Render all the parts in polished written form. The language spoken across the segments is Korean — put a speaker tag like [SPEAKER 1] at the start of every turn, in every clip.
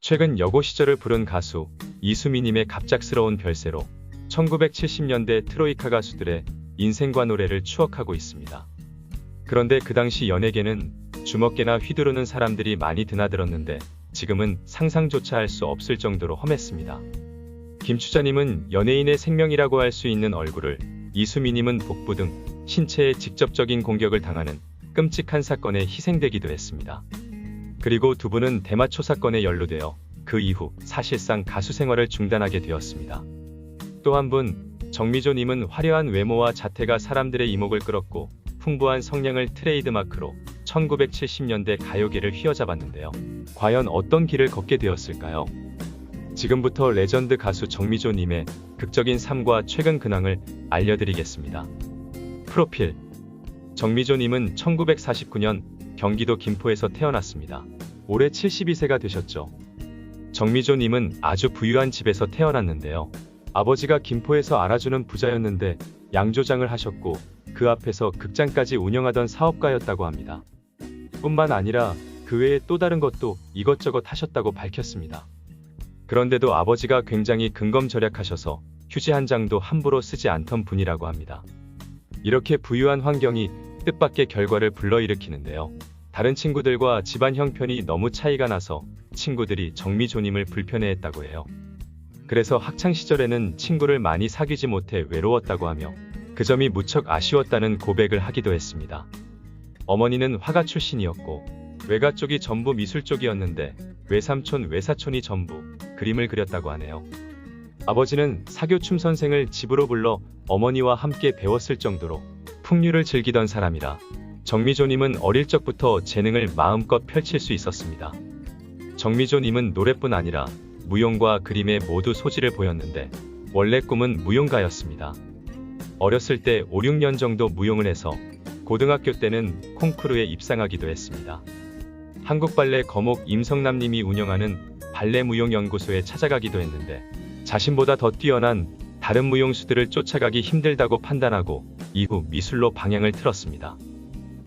[SPEAKER 1] 최근 여고 시절을 부른 가수 이수미님의 갑작스러운 별세로 1970년대 트로이카 가수들의 인생과 노래를 추억하고 있습니다. 그런데 그 당시 연예계는 주먹개나 휘두르는 사람들이 많이 드나들었는데 지금은 상상조차 할 수 없을 정도로 험했습니다. 김추자님은 연예인의 생명이라고 할 수 있는 얼굴을, 이수미님은 복부 등 신체에 직접적인 공격을 당하는 끔찍한 사건에 희생되기도 했습니다. 그리고 두 분은 대마초 사건에 연루되어 그 이후 사실상 가수 생활을 중단하게 되었습니다. 또 한 분, 정미조님은 화려한 외모와 자태가 사람들의 이목을 끌었고 풍부한 성량을 트레이드마크로 1970년대 가요계를 휘어잡았는데요. 과연 어떤 길을 걷게 되었을까요? 지금부터 레전드 가수 정미조님의 극적인 삶과 최근 근황을 알려드리겠습니다. 프로필. 정미조님은 1949년 경기도 김포에서 태어났습니다. 올해 72세가 되셨죠. 정미조님은 아주 부유한 집에서 태어났는데요. 아버지가 김포에서 알아주는 부자였는데 양조장을 하셨고 그 앞에서 극장까지 운영하던 사업가였다고 합니다. 뿐만 아니라 그 외에 또 다른 것도 이것저것 하셨다고 밝혔습니다. 그런데도 아버지가 굉장히 근검절약하셔서 휴지 한 장도 함부로 쓰지 않던 분이라고 합니다. 이렇게 부유한 환경이 뜻밖의 결과를 불러일으키는데요. 다른 친구들과 집안 형편이 너무 차이가 나서 친구들이 정미조님을 불편해했다고 해요. 그래서 학창시절에는 친구를 많이 사귀지 못해 외로웠다고 하며 그 점이 무척 아쉬웠다는 고백을 하기도 했습니다. 어머니는 화가 출신이었고 외가 쪽이 전부 미술 쪽이었는데 외삼촌 외사촌이 전부 그림을 그렸다고 하네요. 아버지는 사교춤 선생을 집으로 불러 어머니와 함께 배웠을 정도로 풍류를 즐기던 사람이라 정미조님은 어릴 적부터 재능을 마음껏 펼칠 수 있었습니다. 정미조님은 노래뿐 아니라 무용과 그림에 모두 소질을 보였는데 원래 꿈은 무용가였습니다. 어렸을 때 5, 6년 정도 무용을 해서 고등학교 때는 콩쿠르에 입상하기도 했습니다. 한국발레 거목 임성남님이 운영하는 발레 무용연구소에 찾아가기도 했는데 자신보다 더 뛰어난 다른 무용수들을 쫓아가기 힘들다고 판단하고 이후 미술로 방향을 틀었습니다.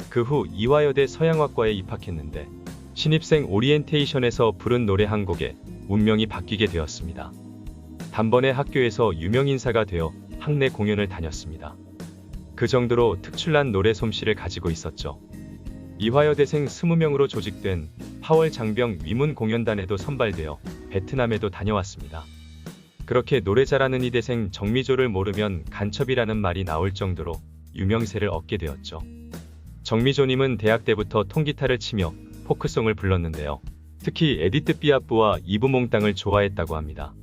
[SPEAKER 1] 그 후 이화여대 서양학과에 입학했는데 신입생 오리엔테이션에서 부른 노래 한 곡에 운명이 바뀌게 되었습니다. 단번에 학교에서 유명인사가 되어 학내 공연을 다녔습니다. 그 정도로 특출난 노래 솜씨를 가지고 있었죠. 이화여대생 20명으로 조직된 8월 장병 위문 공연단에도 선발되어 베트남에도 다녀왔습니다. 그렇게 노래 잘하는 이대생 정미조를 모르면 간첩이라는 말이 나올 정도로 유명세를 얻게 되었죠. 정미조님은 대학 때부터 통기타를 치며 포크송을 불렀는데요. 특히 에디트 피아프와 이브몽땅을 좋아했다고 합니다.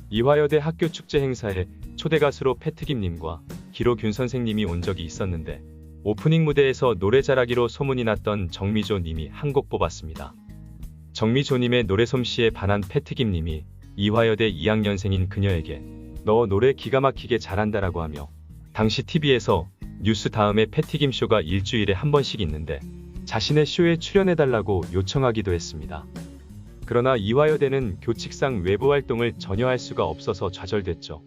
[SPEAKER 1] 이화여대 학교 축제 행사에 초대 가수로 패트김님과 기로균 선생님이 온 적이 있었는데 오프닝 무대에서 노래 잘하기로 소문이 났던 정미조님이 한 곡 뽑았습니다. 정미조님의 노래 솜씨에 반한 패트김님이 이화여대 2학년생인 그녀에게 너 노래 기가 막히게 잘한다라고 하며 당시 TV에서 뉴스 다음에 패티김 쇼가 일주일에 한 번씩 있는데 자신의 쇼에 출연해달라고 요청하기도 했습니다. 그러나 이화여대는 교칙상 외부 활동을 전혀 할 수가 없어서 좌절됐죠.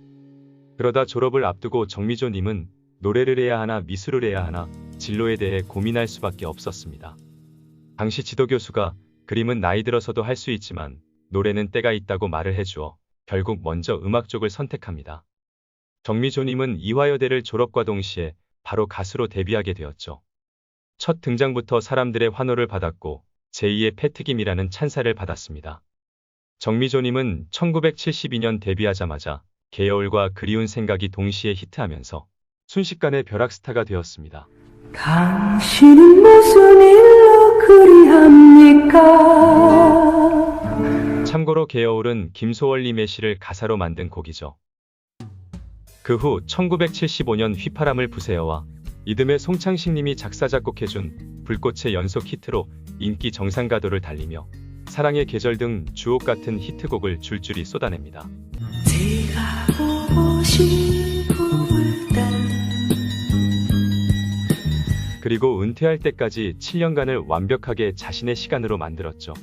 [SPEAKER 1] 그러다 졸업을 앞두고 정미조님은 노래를 해야 하나 미술을 해야 하나 진로에 대해 고민할 수밖에 없었습니다. 당시 지도교수가 그림은 나이 들어서도 할 수 있지만 노래는 때가 있다고 말을 해주어 결국 먼저 음악 쪽을 선택합니다. 정미조님은 이화여대를 졸업과 동시에 바로 가수로 데뷔하게 되었죠. 첫 등장부터 사람들의 환호를 받았고 제2의 패트김이라는 찬사를 받았습니다. 정미조님은 1972년 데뷔하자마자 개여울과 그리운 생각이 동시에 히트하면서 순식간에 벼락스타가 되었습니다.
[SPEAKER 2] 당신은 무슨 일로 그리합니까?
[SPEAKER 1] 참고로 개여울은 김소월님의 시를 가사로 만든 곡이죠. 그 후 1975년 휘파람을 부세요와 이듬해 송창식님이 작사 작곡해준 불꽃의 연속 히트로 인기 정상가도를 달리며 사랑의 계절 등 주옥 같은 히트곡을 줄줄이 쏟아냅니다.
[SPEAKER 2] 네가 보고 싶을 때
[SPEAKER 1] 그리고 은퇴할 때까지 7년간을 완벽하게 자신의 시간으로 만들었죠.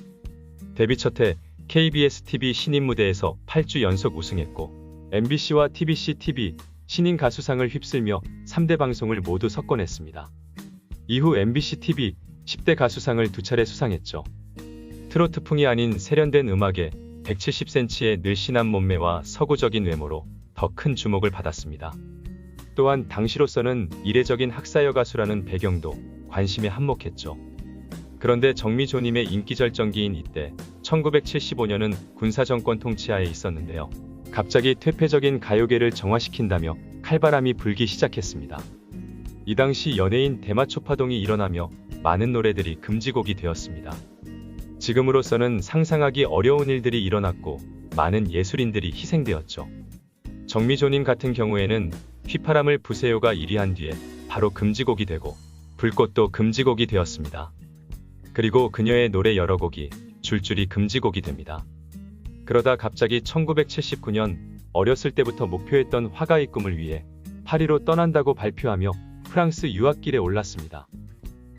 [SPEAKER 1] 데뷔 첫해 KBS TV 신인 무대에서 8주 연속 우승했고 MBC와 TBC TV 신인 가수상을 휩쓸며 3대 방송을 모두 석권했습니다. 이후 MBC TV 10대 가수상을 2차례 수상했죠. 트로트풍이 아닌 세련된 음악에 170cm의 늘씬한 몸매와 서구적인 외모로 더 큰 주목을 받았습니다. 또한 당시로서는 이례적인 학사여 가수라는 배경도 관심에 한몫했죠. 그런데 정미조님의 인기 절정기인 이때 1975년은 군사정권 통치하에 있었는데요. 갑자기 퇴폐적인 가요계를 정화시킨다며 칼바람이 불기 시작했습니다. 이 당시 연예인 대마초파동이 일어나며 많은 노래들이 금지곡이 되었습니다. 지금으로서는 상상하기 어려운 일들이 일어났고 많은 예술인들이 희생되었죠. 정미조님 같은 경우에는 휘파람을 부세요가 1위한 뒤에 바로 금지곡이 되고 불꽃도 금지곡이 되었습니다. 그리고 그녀의 노래 여러 곡이 줄줄이 금지곡이 됩니다. 그러다 갑자기 1979년 어렸을 때부터 목표했던 화가의 꿈을 위해 파리로 떠난다고 발표하며 프랑스 유학길에 올랐습니다.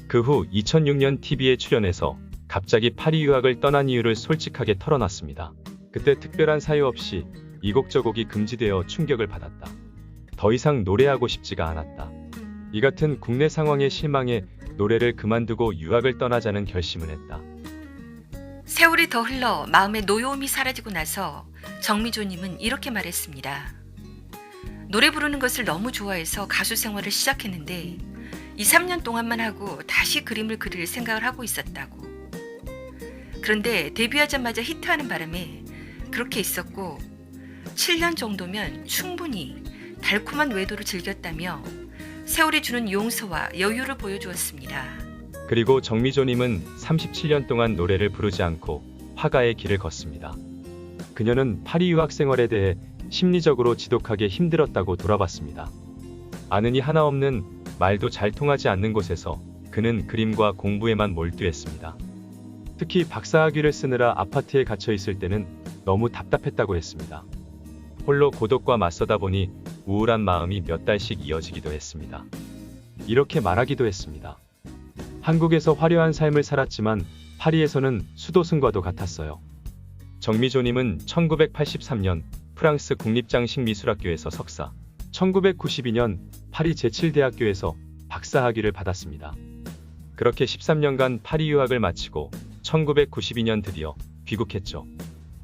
[SPEAKER 1] 그 후 2006년 TV에 출연해서 갑자기 파리 유학을 떠난 이유를 솔직하게 털어놨습니다. 그때 특별한 사유 없이 이 곡 저 곡이 금지되어 충격을 받았다. 더 이상 노래하고 싶지가 않았다. 이 같은 국내 상황에 실망해 노래를 그만두고 유학을 떠나자는 결심을 했다.
[SPEAKER 3] 세월이 더 흘러 마음의 노여움이 사라지고 나서 정미조님은 이렇게 말했습니다. 노래 부르는 것을 너무 좋아해서 가수 생활을 시작했는데 2, 3년 동안만 하고 다시 그림을 그릴 생각을 하고 있었다고. 그런데 데뷔하자마자 히트하는 바람에 그렇게 있었고 7년 정도면 충분히 달콤한 외도를 즐겼다며 세월이 주는 용서와 여유를 보여주었습니다.
[SPEAKER 1] 그리고 정미조님은 37년 동안 노래를 부르지 않고 화가의 길을 걷습니다. 그녀는 파리 유학 생활에 대해 심리적으로 지독하게 힘들었다고 돌아봤습니다. 아는 이 하나 없는 말도 잘 통하지 않는 곳에서 그는 그림과 공부에만 몰두했습니다. 특히 박사학위를 쓰느라 아파트에 갇혀 있을 때는 너무 답답했다고 했습니다. 홀로 고독과 맞서다 보니 우울한 마음이 몇 달씩 이어지기도 했습니다. 이렇게 말하기도 했습니다. 한국에서 화려한 삶을 살았지만 파리에서는 수도승과도 같았어요. 정미조님은 1983년 프랑스 국립장식미술학교에서 석사, 1992년 파리 제7대학교에서 박사학위를 받았습니다. 그렇게 13년간 파리 유학을 마치고 1992년 드디어 귀국했죠.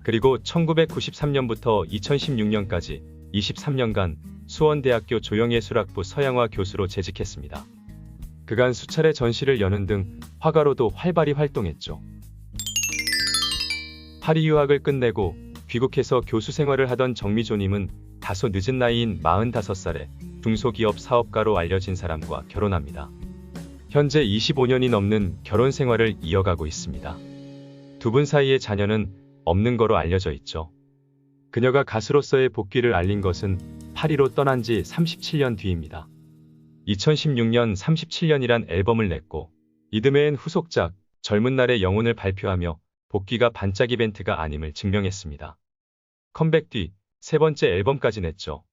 [SPEAKER 1] 그리고 1993년부터 2016년까지 23년간 수원대학교 조형예술학부 서양화 교수로 재직했습니다. 그간 수차례 전시를 여는 등 화가로도 활발히 활동했죠. 파리 유학을 끝내고 귀국해서 교수 생활을 하던 정미조님은 다소 늦은 나이인 45살에 중소기업 사업가로 알려진 사람과 결혼합니다. 현재 25년이 넘는 결혼 생활을 이어가고 있습니다. 두 분 사이의 자녀는 없는 거로 알려져 있죠. 그녀가 가수로서의 복귀를 알린 것은 파리로 떠난 지 37년 뒤입니다. 2016년 37년이란 앨범을 냈고 이듬해엔 후속작 젊은 날의 영혼을 발표하며 복귀가 반짝 이벤트가 아님을 증명했습니다. 컴백 뒤 세 번째 앨범까지 냈죠.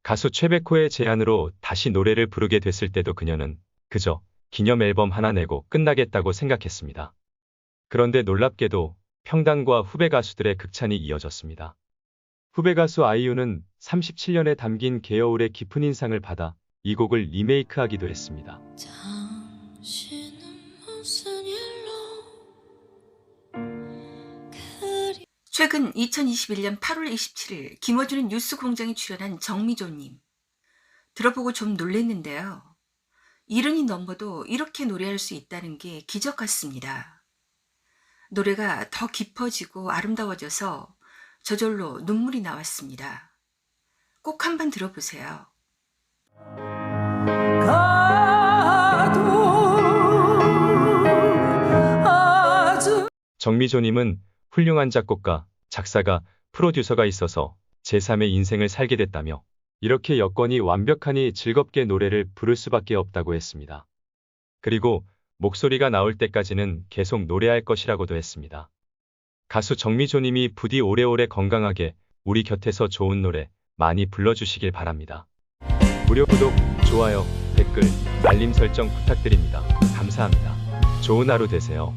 [SPEAKER 1] 가수 최백호의 제안으로 다시 노래를 부르게 됐을 때도 그녀는 그저 기념 앨범 하나 내고 끝나겠다고 생각했습니다. 그런데 놀랍게도 평단과 후배 가수들의 극찬이 이어졌습니다. 후배 가수 아이유는 37년에 담긴 개여울의 깊은 인상을 받아 이 곡을 리메이크하기도 했습니다.
[SPEAKER 2] 당신은 무슨 일로
[SPEAKER 3] 최근 2021년 8월 27일 김어준의 뉴스공장에 출연한 정미조님. 들어보고 좀 놀랐는데요. 70이 넘어도 이렇게 노래할 수 있다는 게 기적 같습니다. 노래가 더 깊어지고 아름다워져서 저절로 눈물이 나왔습니다. 꼭 한번 들어보세요.
[SPEAKER 1] 정미조님은 훌륭한 작곡가, 작사가, 프로듀서가 있어서 제3의 인생을 살게 됐다며 이렇게 여건이 완벽하니 즐겁게 노래를 부를 수밖에 없다고 했습니다. 그리고 목소리가 나올 때까지는 계속 노래할 것이라고도 했습니다. 가수 정미조님이 부디 오래오래 건강하게 우리 곁에서 좋은 노래 많이 불러주시길 바랍니다. 무료 구독, 좋아요, 댓글, 알림 설정 부탁드립니다. 감사합니다. 좋은 하루 되세요.